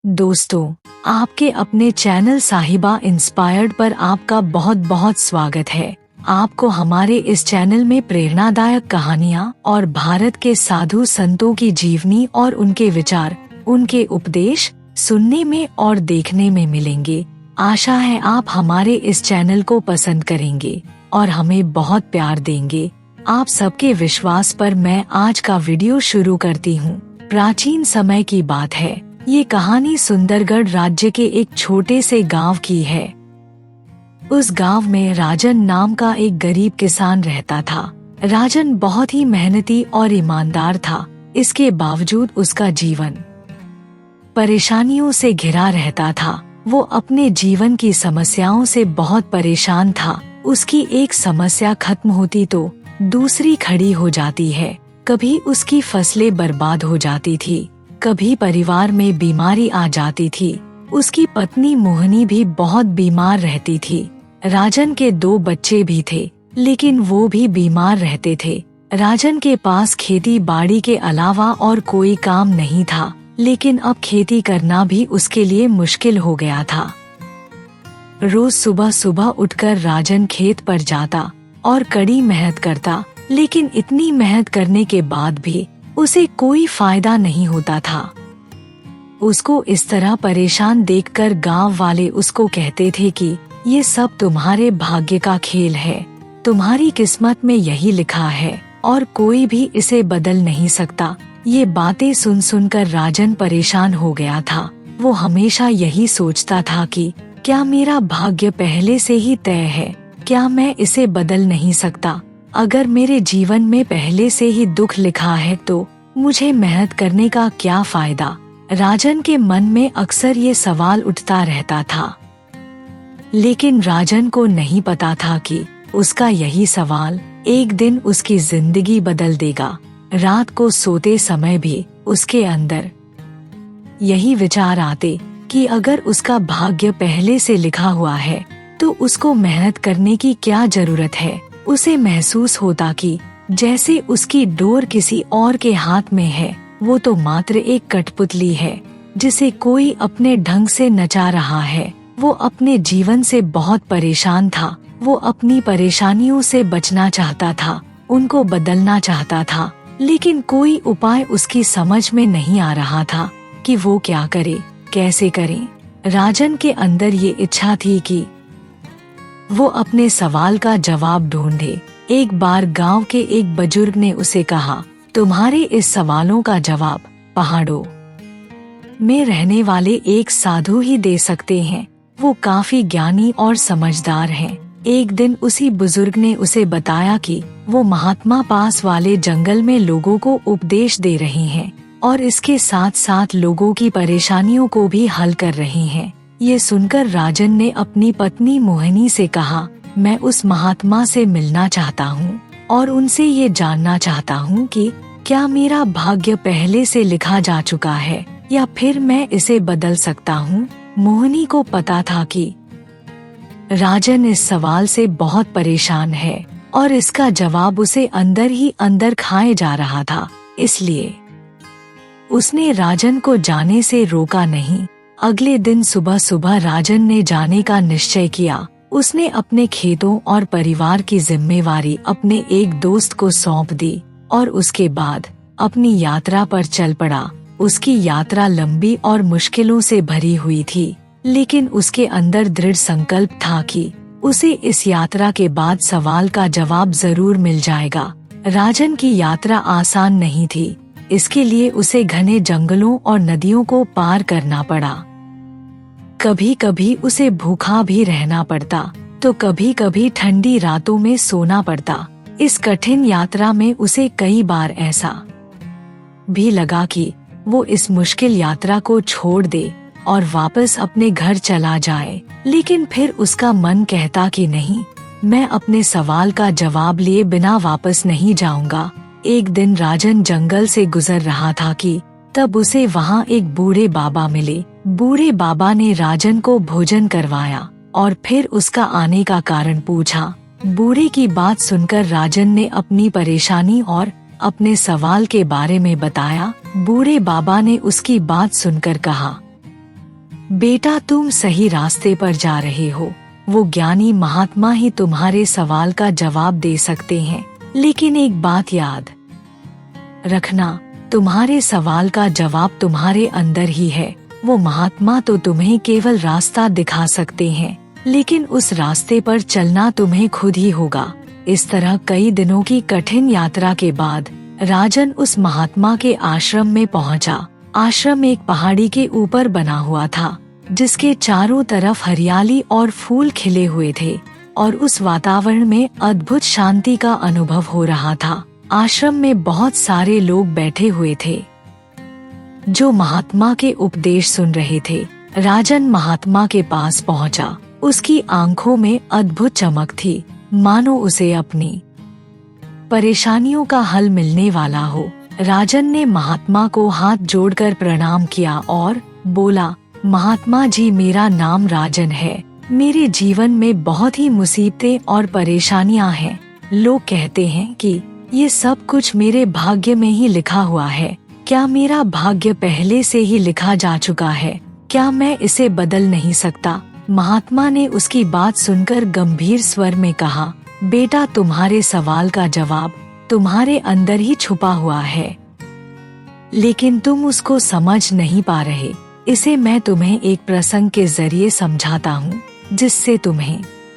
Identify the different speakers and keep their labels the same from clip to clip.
Speaker 1: दोस्तों, आपके अपने चैनल साहिबा इंस्पायर्ड पर आपका बहुत बहुत स्वागत है। आपको हमारे इस चैनल में प्रेरणादायक कहानियाँ और भारत के साधु संतों की जीवनी और उनके विचार, उनके उपदेश सुनने में और देखने में मिलेंगे। आशा है आप हमारे इस चैनल को पसंद करेंगे और हमें बहुत प्यार देंगे। आप सबके विश्वास पर मैं आज का वीडियो शुरू करती हूँ। प्राचीन समय की बात है। ये कहानी सुंदरगढ़ राज्य के एक छोटे से गांव की है। उस गांव में राजन नाम का एक गरीब किसान रहता था। राजन बहुत ही मेहनती और ईमानदार था। इसके बावजूद उसका जीवन परेशानियों से घिरा रहता था। वो अपने जीवन की समस्याओं से बहुत परेशान था। उसकी एक समस्या खत्म होती तो दूसरी खड़ी हो जाती है। कभी उसकी फसलें बर्बाद हो जाती थी, कभी परिवार में बीमारी आ जाती थी। उसकी पत्नी मोहनी भी बहुत बीमार रहती थी। राजन के 2 बच्चे भी थे, लेकिन वो भी बीमार रहते थे। राजन के पास खेती बाड़ी के अलावा और कोई काम नहीं था, लेकिन अब खेती करना भी उसके लिए मुश्किल हो गया था। रोज सुबह सुबह उठकर राजन खेत पर जाता और कड़ी मेहनत करता, लेकिन इतनी मेहनत करने के बाद भी उसे कोई फायदा नहीं होता था। उसको इस तरह परेशान देखकर गांव वाले उसको कहते थे कि ये सब तुम्हारे भाग्य का खेल है, तुम्हारी किस्मत में यही लिखा है और कोई भी इसे बदल नहीं सकता। ये बातें सुन सुनकर राजन परेशान हो गया था। वो हमेशा यही सोचता था कि क्या मेरा भाग्य पहले से ही तय है? क्या मैं इसे बदल नहीं सकता? अगर मेरे जीवन में पहले से ही दुख लिखा है तो मुझे मेहनत करने का क्या फायदा? राजन के मन में अक्सर ये सवाल उठता रहता था। लेकिन राजन को नहीं पता था कि उसका यही सवाल एक दिन उसकी जिंदगी बदल देगा। रात को सोते समय भी उसके अंदर यही विचार आते कि अगर उसका भाग्य पहले से लिखा हुआ है तो उसको मेहनत करने की क्या जरूरत है। उसे महसूस होता कि जैसे उसकी डोर किसी और के हाथ में है। वो तो मात्र एक कठपुतली है जिसे कोई अपने ढंग से नचा रहा है। वो अपने जीवन से बहुत परेशान था। वो अपनी परेशानियों से बचना चाहता था, उनको बदलना चाहता था, लेकिन कोई उपाय उसकी समझ में नहीं आ रहा था कि वो क्या करे, कैसे करे। राजन के अंदर ये इच्छा थी कि वो अपने सवाल का जवाब ढूंढे। एक बार गांव के एक बुजुर्ग ने उसे कहा, तुम्हारे इस सवालों का जवाब पहाड़ों में रहने वाले एक साधु ही दे सकते हैं। वो काफी ज्ञानी और समझदार हैं। एक दिन उसी बुजुर्ग ने उसे बताया कि वो महात्मा पास वाले जंगल में लोगों को उपदेश दे रहे हैं और इसके साथ साथ लोगों की परेशानियों को भी हल कर रहे हैं। ये सुनकर राजन ने अपनी पत्नी मोहिनी से कहा, मैं उस महात्मा से मिलना चाहता हूँ और उनसे ये जानना चाहता हूँ कि क्या मेरा भाग्य पहले से लिखा जा चुका है या फिर मैं इसे बदल सकता हूँ। मोहिनी को पता था कि राजन इस सवाल से बहुत परेशान है और इसका जवाब उसे अंदर ही अंदर खाए जा रहा था, इसलिए उसने राजन को जाने से रोका नहीं। अगले दिन सुबह सुबह राजन ने जाने का निश्चय किया। उसने अपने खेतों और परिवार की जिम्मेवारी अपने एक दोस्त को सौंप दी और उसके बाद अपनी यात्रा पर चल पड़ा। उसकी यात्रा लंबी और मुश्किलों से भरी हुई थी, लेकिन उसके अंदर दृढ़ संकल्प था कि उसे इस यात्रा के बाद सवाल का जवाब जरूर मिल जाएगा। राजन की यात्रा आसान नहीं थी। इसके लिए उसे घने जंगलों और नदियों को पार करना पड़ा। कभी कभी उसे भूखा भी रहना पड़ता तो कभी कभी ठंडी रातों में सोना पड़ता। इस कठिन यात्रा में उसे कई बार ऐसा भी लगा कि वो इस मुश्किल यात्रा को छोड़ दे और वापस अपने घर चला जाए, लेकिन फिर उसका मन कहता कि नहीं, मैं अपने सवाल का जवाब लिए बिना वापस नहीं जाऊंगा। एक दिन राजन जंगल से गुजर रहा था कि तब उसे वहाँ एक बूढ़े बाबा मिले। बूढ़े बाबा ने राजन को भोजन करवाया और फिर उसका आने का कारण पूछा। बूढ़े की बात सुनकर राजन ने अपनी परेशानी और अपने सवाल के बारे में बताया। बूढ़े बाबा ने उसकी बात सुनकर कहा, बेटा तुम सही रास्ते पर जा रहे हो। वो ज्ञानी महात्मा ही तुम्हारे सवाल का जवाब दे सकते हैं, लेकिन एक बात याद रखना, तुम्हारे सवाल का जवाब तुम्हारे अंदर ही है। वो महात्मा तो तुम्हें केवल रास्ता दिखा सकते हैं, लेकिन उस रास्ते पर चलना तुम्हें खुद ही होगा। इस तरह कई दिनों की कठिन यात्रा के बाद राजन उस महात्मा के आश्रम में पहुंचा। आश्रम एक पहाड़ी के ऊपर बना हुआ था, जिसके चारों तरफ हरियाली और फूल खिले हुए थे, और उस वातावरण में अद्भुत शांति का अनुभव हो रहा था। आश्रम में बहुत सारे लोग बैठे हुए थे जो महात्मा के उपदेश सुन रहे थे। राजन महात्मा के पास पहुंचा। उसकी आंखों में अद्भुत चमक थी, मानो उसे अपनी परेशानियों का हल मिलने वाला हो। राजन ने महात्मा को हाथ जोड़कर प्रणाम किया और बोला, महात्मा जी, मेरा नाम राजन है। मेरे जीवन में बहुत ही मुसीबतें और परेशानियां हैं। लोग कहते हैं कि ये सब कुछ मेरे भाग्य में ही लिखा हुआ है। क्या मेरा भाग्य पहले से ही लिखा जा चुका है? क्या मैं इसे बदल नहीं सकता? महात्मा ने उसकी बात सुनकर गंभीर स्वर में कहा, बेटा, तुम्हारे सवाल का जवाब तुम्हारे अंदर ही छुपा हुआ है, लेकिन तुम उसको समझ नहीं पा रहे। इसे मैं तुम्हें एक प्रसंग के जरिए समझाता हूँ, जिससे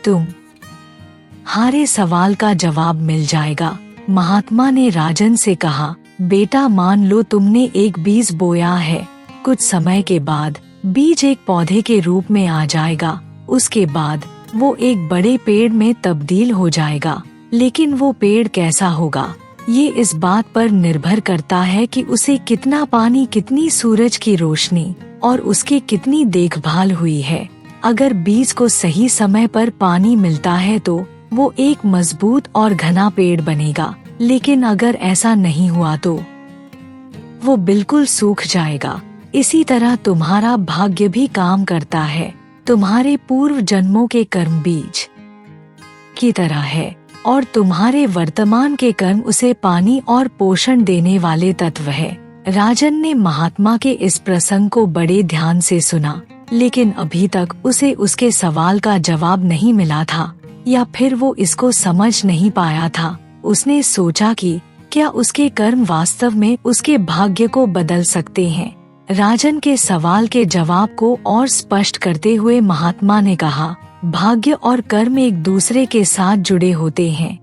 Speaker 1: तुम्हारे सवाल का जवाब मिल जाएगा। महात्मा ने राजन से कहा, बेटा, मान लो तुमने एक बीज बोया है। कुछ समय के बाद बीज एक पौधे के रूप में आ जाएगा। उसके बाद वो एक बड़े पेड़ में तब्दील हो जाएगा। लेकिन वो पेड़ कैसा होगा, ये इस बात पर निर्भर करता है कि उसे कितना पानी, कितनी सूरज की रोशनी और उसकी कितनी देखभाल हुई है। अगर बीज को सही समय पर पानी मिलता है तो वो एक मजबूत और घना पेड़ बनेगा, लेकिन अगर ऐसा नहीं हुआ तो वो बिल्कुल सूख जाएगा। इसी तरह तुम्हारा भाग्य भी काम करता है। तुम्हारे पूर्व जन्मों के कर्म बीज की तरह है, और तुम्हारे वर्तमान के कर्म उसे पानी और पोषण देने वाले तत्व है। राजन ने महात्मा के इस प्रसंग को बड़े ध्यान से सुना, लेकिन अभी तक उसे उसके सवाल का जवाब नहीं मिला था, या फिर वो इसको समझ नहीं पाया था। उसने सोचा कि क्या उसके कर्म वास्तव में उसके भाग्य को बदल सकते हैं। राजन के सवाल के जवाब को और स्पष्ट करते हुए महात्मा ने कहा, भाग्य और कर्म एक दूसरे के साथ जुड़े होते हैं।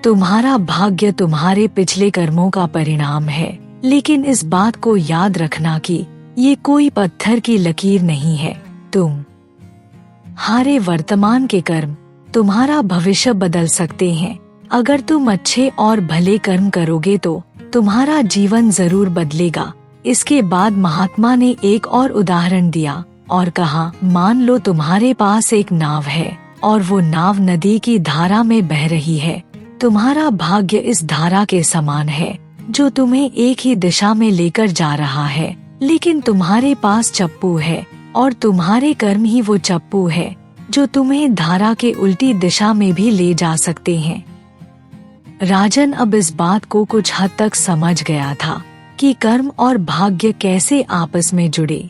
Speaker 1: तुम्हारा भाग्य तुम्हारे पिछले कर्मों का परिणाम है, लेकिन इस बात को याद रखना कि ये कोई पत्थर की लकीर नहीं है। तुम्हारे वर्तमान के कर्म तुम्हारा भविष्य बदल सकते हैं। अगर तुम अच्छे और भले कर्म करोगे तो तुम्हारा जीवन जरूर बदलेगा। इसके बाद महात्मा ने एक और उदाहरण दिया और कहा, मान लो तुम्हारे पास एक नाव है और वो नाव नदी की धारा में बह रही है। तुम्हारा भाग्य इस धारा के समान है, जो तुम्हें एक ही दिशा में लेकर जा रहा है, लेकिन तुम्हारे पास चप्पू है, और तुम्हारे कर्म ही वो चप्पू है जो तुम्हें धारा के उल्टी दिशा में भी ले जा सकते हैं। राजन अब इस बात को कुछ हद तक समझ गया था कि कर्म और भाग्य कैसे आपस में जुड़े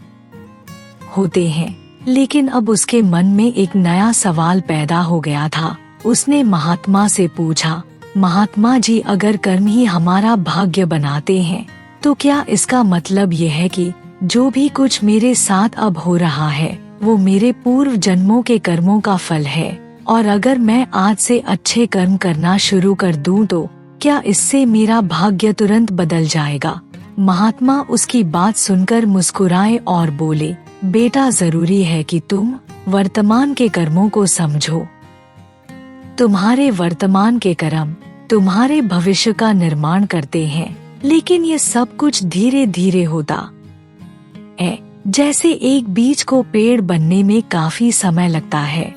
Speaker 1: होते हैं, लेकिन अब उसके मन में एक नया सवाल पैदा हो गया था। उसने महात्मा से पूछा, महात्मा जी, अगर कर्म ही हमारा भाग्य बनाते हैं तो क्या इसका मतलब यह है कि जो भी कुछ मेरे साथ अब हो रहा है वो मेरे पूर्व जन्मों के कर्मों का फल है, और अगर मैं आज से अच्छे कर्म करना शुरू कर दूं तो क्या इससे मेरा भाग्य तुरंत बदल जाएगा? महात्मा उसकी बात सुनकर मुस्कुराए और बोले, बेटा, जरूरी है कि तुम वर्तमान के कर्मों को समझो। तुम्हारे वर्तमान के कर्म तुम्हारे भविष्य का निर्माण करते हैं, लेकिन ये सब कुछ धीरे धीरे होता है। जैसे एक बीज को पेड़ बनने में काफी समय लगता है,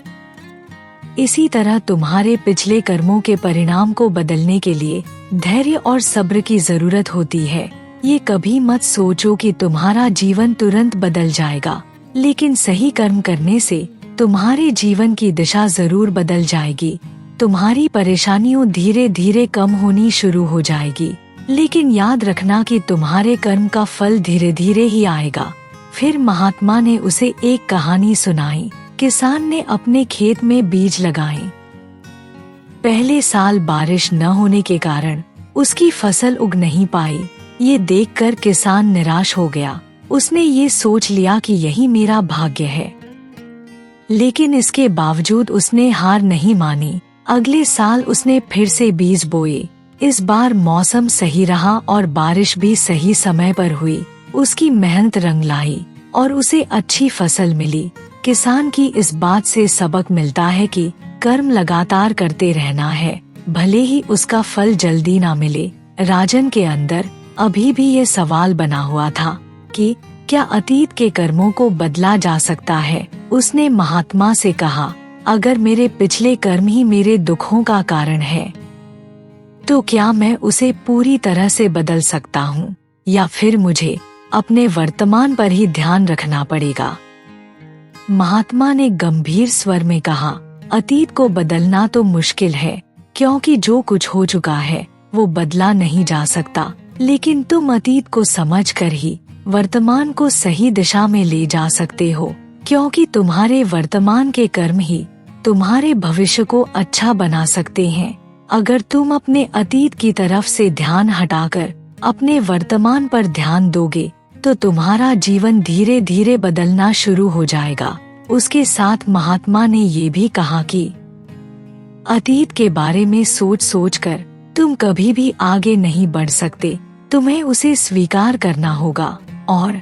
Speaker 1: इसी तरह तुम्हारे पिछले कर्मों के परिणाम को बदलने के लिए धैर्य और सब्र की जरूरत होती है। ये कभी मत सोचो कि तुम्हारा जीवन तुरंत बदल जाएगा, लेकिन सही कर्म करने से तुम्हारे जीवन की दिशा जरूर बदल जाएगी। तुम्हारी परेशानियों धीरे धीरे कम होनी शुरू हो जाएगी, लेकिन याद रखना कि तुम्हारे कर्म का फल धीरे धीरे ही आएगा। फिर महात्मा ने उसे एक कहानी सुनाई। किसान ने अपने खेत में बीज लगाए। पहले साल बारिश न होने के कारण उसकी फसल उग नहीं पाई। ये देखकर किसान निराश हो गया। उसने ये सोच लिया कि यही मेरा भाग्य है। लेकिन इसके बावजूद उसने हार नहीं मानी। अगले साल उसने फिर से बीज बोए। इस बार मौसम सही रहा और बारिश भी सही समय पर हुई। उसकी मेहनत रंग लाई और उसे अच्छी फसल मिली। किसान की इस बात से सबक मिलता है कि कर्म लगातार करते रहना है, भले ही उसका फल जल्दी ना मिले। राजन के अंदर अभी भी ये सवाल बना हुआ था कि क्या अतीत के कर्मों को बदला जा सकता है। उसने महात्मा से कहा, अगर मेरे पिछले कर्म ही मेरे दुखों का कारण है, तो क्या मैं उसे पूरी तरह से बदल सकता हूँ, या फिर मुझे अपने वर्तमान पर ही ध्यान रखना पड़ेगा। महात्मा ने गंभीर स्वर में कहा, अतीत को बदलना तो मुश्किल है, क्योंकि जो कुछ हो चुका है वो बदला नहीं जा सकता। लेकिन तुम अतीत को समझकर ही वर्तमान को सही दिशा में ले जा सकते हो, क्योंकि तुम्हारे वर्तमान के कर्म ही तुम्हारे भविष्य को अच्छा बना सकते हैं। अगर तुम अपने अतीत की तरफ से ध्यान हटाकर अपने वर्तमान पर ध्यान दोगे तो तुम्हारा जीवन धीरे धीरे बदलना शुरू हो जाएगा। उसके साथ महात्मा ने ये भी कहा कि अतीत के बारे में सोच सोचकर तुम कभी भी आगे नहीं बढ़ सकते। तुम्हें उसे स्वीकार करना होगा और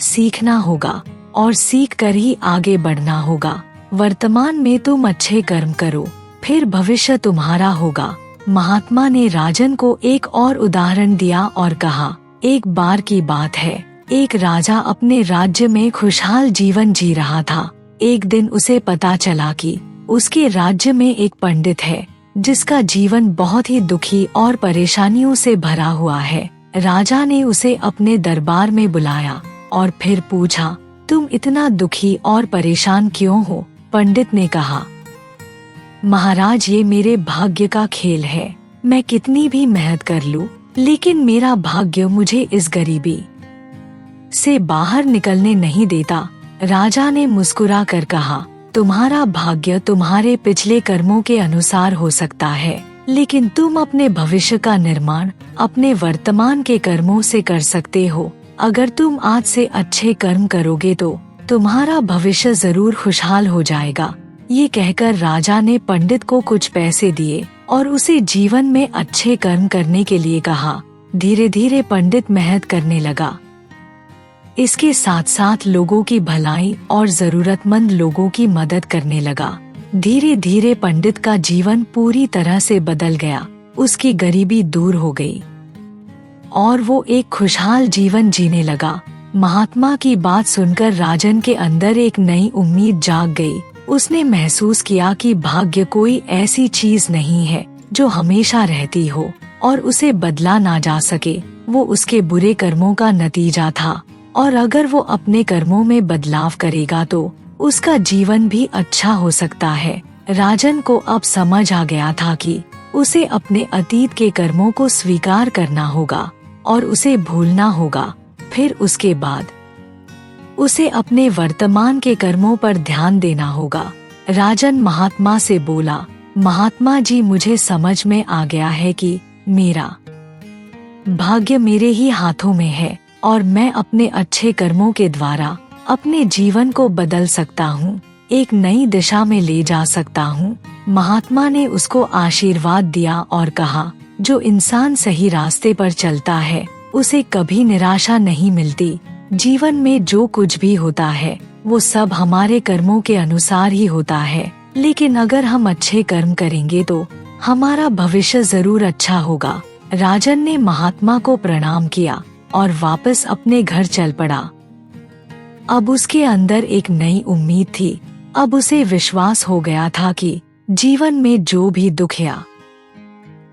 Speaker 1: सीखना होगा, और सीख कर ही आगे बढ़ना होगा। वर्तमान में तुम अच्छे कर्म करो, फिर भविष्य तुम्हारा होगा। महात्मा ने राजन को एक और उदाहरण दिया और कहा, एक बार की बात है, एक राजा अपने राज्य में खुशहाल जीवन जी रहा था। एक दिन उसे पता चला कि उसके राज्य में एक पंडित है जिसका जीवन बहुत ही दुखी और परेशानियों से भरा हुआ है। राजा ने उसे अपने दरबार में बुलाया और फिर पूछा, तुम इतना दुखी और परेशान क्यों हो? पंडित ने कहा, महाराज, ये मेरे भाग्य का खेल है। मैं कितनी भी मेहनत कर लूं, लेकिन मेरा भाग्य मुझे इस गरीबी से बाहर निकलने नहीं देता। राजा ने मुस्कुरा कर कहा, तुम्हारा भाग्य तुम्हारे पिछले कर्मों के अनुसार हो सकता है, लेकिन तुम अपने भविष्य का निर्माण अपने वर्तमान के कर्मों से कर सकते हो। अगर तुम आज से अच्छे कर्म करोगे तो तुम्हारा भविष्य जरूर खुशहाल हो जाएगा। ये कहकर राजा ने पंडित को कुछ पैसे दिए और उसे जीवन में अच्छे कर्म करने के लिए कहा। धीरे धीरे पंडित मेहनत करने लगा। इसके साथ साथ लोगों की भलाई और जरूरतमंद लोगों की मदद करने लगा। धीरे धीरे पंडित का जीवन पूरी तरह से बदल गया। उसकी गरीबी दूर हो गई और वो एक खुशहाल जीवन जीने लगा। महात्मा की बात सुनकर राजन के अंदर एक नई उम्मीद जाग गई। उसने महसूस किया कि भाग्य कोई ऐसी चीज नहीं है जो हमेशा रहती हो और उसे बदला ना जा सके। वो उसके बुरे कर्मों का नतीजा था, और अगर वो अपने कर्मों में बदलाव करेगा तो उसका जीवन भी अच्छा हो सकता है। राजन को अब समझ आ गया था कि उसे अपने अतीत के कर्मों को स्वीकार करना होगा और उसे भूलना होगा। फिर उसके बाद उसे अपने वर्तमान के कर्मों पर ध्यान देना होगा। राजन महात्मा से बोला, महात्मा जी, मुझे समझ में आ गया है कि मेरा भाग्य मेरे ही हाथों में है और मैं अपने अच्छे कर्मों के द्वारा अपने जीवन को बदल सकता हूँ, एक नई दिशा में ले जा सकता हूँ। महात्मा ने उसको आशीर्वाद दिया और कहा, जो इंसान सही रास्ते पर चलता है उसे कभी निराशा नहीं मिलती। जीवन में जो कुछ भी होता है वो सब हमारे कर्मों के अनुसार ही होता है, लेकिन अगर हम अच्छे कर्म करेंगे तो हमारा भविष्य जरूर अच्छा होगा। राजन ने महात्मा को प्रणाम किया और वापस अपने घर चल पड़ा। अब उसके अंदर एक नई उम्मीद थी। अब उसे विश्वास हो गया था कि जीवन में जो भी दुख या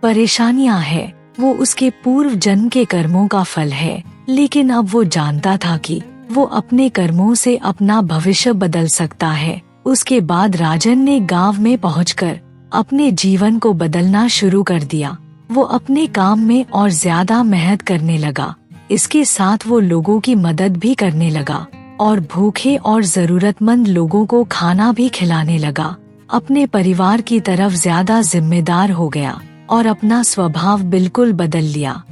Speaker 1: परेशानियां हैं, वो उसके पूर्व जन्म के कर्मों का फल है। लेकिन अब वो जानता था कि वो अपने कर्मों से अपना भविष्य बदल सकता है। उसके बाद राजन ने गांव में पहुंचकर अपने जीवन को बदलना शुरू कर दिया। वो अपने काम में और ज्यादा मेहनत करने लगा। इसके साथ वो लोगों की मदद भी करने लगा और भूखे और जरूरतमंद लोगों को खाना भी खिलाने लगा। अपने परिवार की तरफ ज्यादा जिम्मेदार हो गया और अपना स्वभाव बिल्कुल बदल लिया।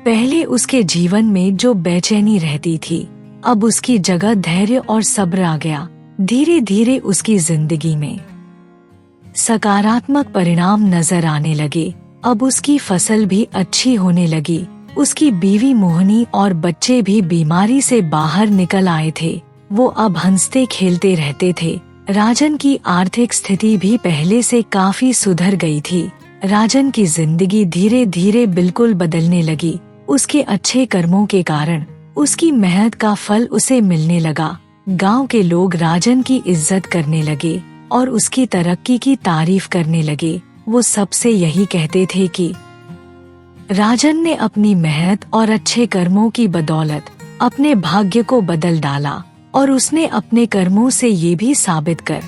Speaker 1: पहले उसके जीवन में जो बेचैनी रहती थी, अब उसकी जगह धैर्य और सब्र आ गया। धीरे धीरे उसकी जिंदगी में सकारात्मक परिणाम नजर आने लगे। अब उसकी फसल भी अच्छी होने लगी। उसकी बीवी मोहनी और बच्चे भी बीमारी से बाहर निकल आए थे। वो अब हंसते खेलते रहते थे। राजन की आर्थिक स्थिति भी पहले से काफी सुधर गई थी। राजन की जिंदगी धीरे धीरे बिल्कुल बदलने लगी। उसके अच्छे कर्मों के कारण उसकी मेहनत का फल उसे मिलने लगा। गांव के लोग राजन की इज्जत करने लगे और उसकी तरक्की की तारीफ करने लगे। वो सबसे यही कहते थे कि राजन ने अपनी मेहनत और अच्छे कर्मों की बदौलत अपने भाग्य को बदल डाला और उसने अपने कर्मों से ये भी साबित कर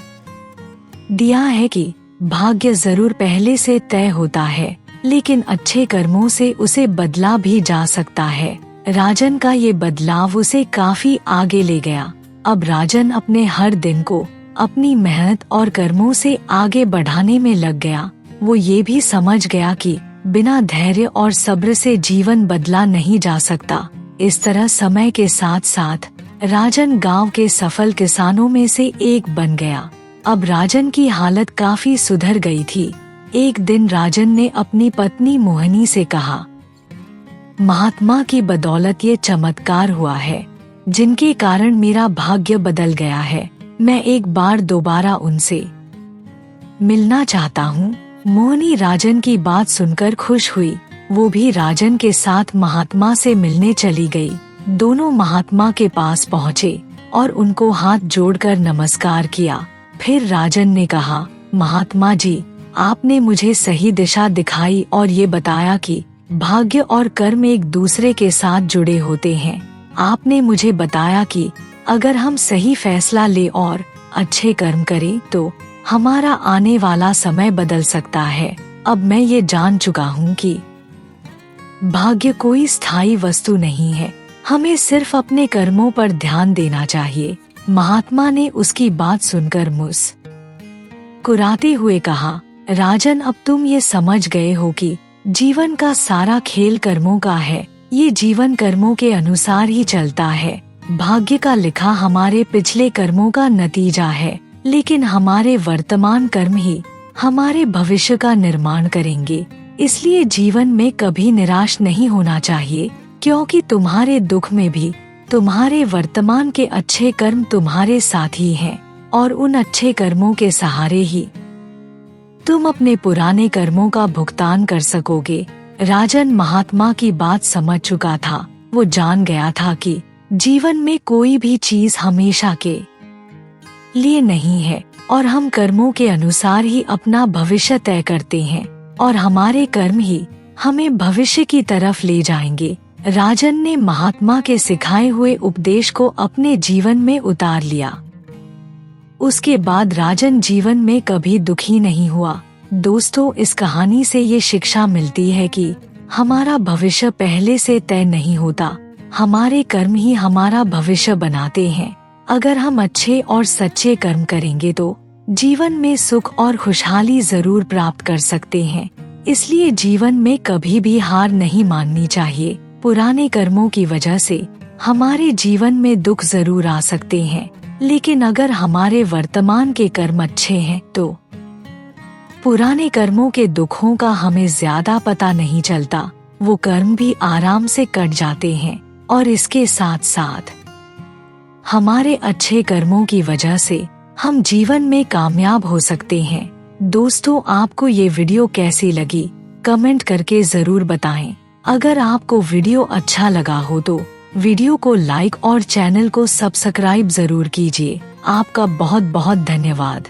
Speaker 1: दिया है कि भाग्य जरूर पहले से तय होता है, लेकिन अच्छे कर्मों से उसे बदला भी जा सकता है। राजन का ये बदलाव उसे काफी आगे ले गया। अब राजन अपने हर दिन को अपनी मेहनत और कर्मों से आगे बढ़ाने में लग गया। वो ये भी समझ गया कि बिना धैर्य और सब्र से जीवन बदला नहीं जा सकता। इस तरह समय के साथ साथ राजन गांव के सफल किसानों में से एक बन गया। अब राजन की हालत काफी सुधर गई थी। एक दिन राजन ने अपनी पत्नी मोहनी से कहा, महात्मा की बदौलत ये चमत्कार हुआ है जिनके कारण मेरा भाग्य बदल गया है। मैं एक बार दोबारा उनसे मिलना चाहता हूँ। मोहनी राजन की बात सुनकर खुश हुई। वो भी राजन के साथ महात्मा से मिलने चली गई। दोनों महात्मा के पास पहुँचे और उनको हाथ जोड़कर नमस्कार किया। फिर राजन ने कहा, महात्मा जी, आपने मुझे सही दिशा दिखाई और ये बताया कि भाग्य और कर्म एक दूसरे के साथ जुड़े होते हैं। आपने मुझे बताया कि अगर हम सही फैसला ले और अच्छे कर्म करें तो हमारा आने वाला समय बदल सकता है। अब मैं ये जान चुका हूँ कि भाग्य कोई स्थायी वस्तु नहीं है। हमें सिर्फ अपने कर्मों पर ध्यान देना चाहिए। महात्मा ने उसकी बात सुनकर मुस्कुराते हुए कहा, राजन, अब तुम ये समझ गए हो कि जीवन का सारा खेल कर्मों का है। ये जीवन कर्मों के अनुसार ही चलता है। भाग्य का लिखा हमारे पिछले कर्मों का नतीजा है, लेकिन हमारे वर्तमान कर्म ही हमारे भविष्य का निर्माण करेंगे। इसलिए जीवन में कभी निराश नहीं होना चाहिए, क्योंकि तुम्हारे दुख में भी तुम्हारे वर्तमान के अच्छे कर्म तुम्हारे साथी हैं और उन अच्छे कर्मों के सहारे ही तुम अपने पुराने कर्मों का भुगतान कर सकोगे। राजन महात्मा की बात समझ चुका था। वो जान गया था कि जीवन में कोई भी चीज हमेशा के लिए नहीं है और हम कर्मों के अनुसार ही अपना भविष्य तय करते हैं और हमारे कर्म ही हमें भविष्य की तरफ ले जाएंगे। राजन ने महात्मा के सिखाए हुए उपदेश को अपने जीवन में उतार लिया। उसके बाद राजन जीवन में कभी दुखी नहीं हुआ। दोस्तों, इस कहानी से ये शिक्षा मिलती है कि हमारा भविष्य पहले से तय नहीं होता, हमारे कर्म ही हमारा भविष्य बनाते हैं। अगर हम अच्छे और सच्चे कर्म करेंगे तो जीवन में सुख और खुशहाली जरूर प्राप्त कर सकते हैं। इसलिए जीवन में कभी भी हार नहीं माननी चाहिए। पुराने कर्मों की वजह से हमारे जीवन में दुख जरूर आ सकते हैं, लेकिन अगर हमारे वर्तमान के कर्म अच्छे हैं तो पुराने कर्मों के दुखों का हमें ज्यादा पता नहीं चलता। वो कर्म भी आराम से कट जाते हैं और इसके साथ साथ हमारे अच्छे कर्मों की वजह से हम जीवन में कामयाब हो सकते हैं। दोस्तों, आपको ये वीडियो कैसी लगी कमेंट करके जरूर बताएं। अगर आपको वीडियो अच्छा लगा हो तो वीडियो को लाइक और चैनल को सब्सक्राइब जरूर कीजिए। आपका बहुत बहुत धन्यवाद।